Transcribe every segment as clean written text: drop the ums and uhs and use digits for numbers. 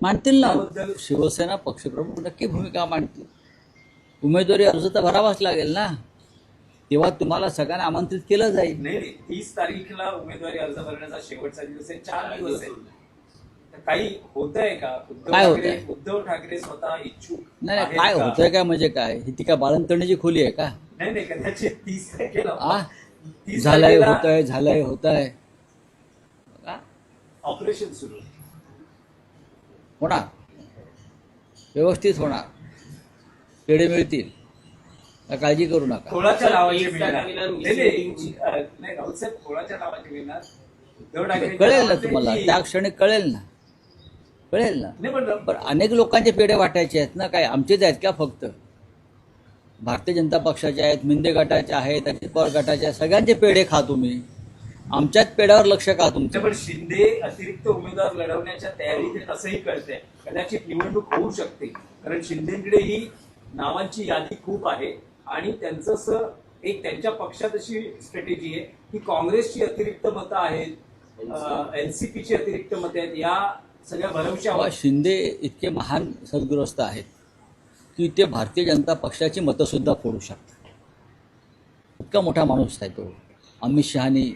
मांडतील ना. शिवसेना पक्षप्रमुख नक्की भूमिका मांडतील. उमेदवारी अर्ज तर भरावाच लागेल ना, तेव्हा तुम्हाला सगळ्यांना आमंत्रित केलं जाईल. नाही 30 तारीखला उमेदवारी अर्ज भरण्याचा शेवटचा दिवस आहे, 4 दिवस आहे. तर काही होतंय का? काय होतंय? उद्धव ठाकरे स्वतः इच्छुक नाही आहेत काय का? होतंय काय म्हणजे काय, ही ती काय बाळंतणीची खोली आहे का? नाही कदाचित 30 तारखेला आ 30 झालंय तारखेला होत आहे ऑपरेशन सुरू होणार, व्यवस्थित होणार, पेढे मिळतील, काळजी करू नका. कोणाच्या नावाची मिळणार? नाही राऊत साहेब, कोणाच्या नावाची मिळणार? उद्धव ठाकरे कळेल ना तुम्हाला, त्या क्षणी कळेल ना. नाही पण अनेक लोकांचे पेढे वाटायचे आहेत ना, काय आमचेच आहेत का फक्त? भारतीय जनता पक्षाचे आहेत, मिंदे गटाचे आहेत, अजित पवार गटाचे आहेत, सगळ्यांचे पेढे खा तुम्ही, आमच्याच पेढ्यावर लक्ष का तुमचं? पण शिंदे अतिरिक्त उमेदवार लढवण्याच्या तयारीत असंही कळतंय. कदाचित निवडणूक होऊ शकते, कारण शिंदेकडे ही नावांची यादी खूप आहे आणि त्यांचं असं एक त्यांच्या पक्षात अशी स्ट्रॅटेजी आहे की काँग्रेसची अतिरिक्त मतं आहेत, एनसीपीची अतिरिक्त मतं आहेत, या सगळ्या भरवशावर शिंदे इतके महान सद्ग्रस्त आहेत की ते भारतीय जनता पक्षाची मतं सुद्धा फोडू शकतात. इतका मोठा माणूस आहे तो. अमित शहानी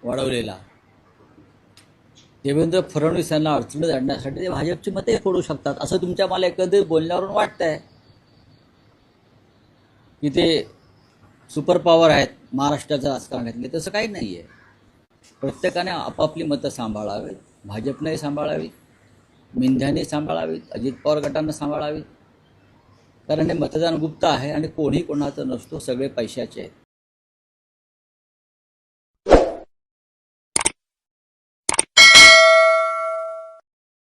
वाढवलेला, देवेंद्र फडणवीस यांना अडचणीत आणण्यासाठी ते भाजपची मते फोडू शकतात, असं तुमच्या मला एकंदरीत बोलण्यावरून वाटतंय की ते सुपर पॉवर आहेत महाराष्ट्राच्या राजकारणातले. तसं काही नाही आहे. प्रत्येकाने आपापली मतं सांभाळावीत, भाजपनेही सांभाळावीत, मिंध्याने सांभाळावीत, अजित पवार गटांना सांभाळावीत, कारण हे मतदान गुप्त आहे आणि कोणी कोणाचं नसतो, सगळे पैशाचे आहेत.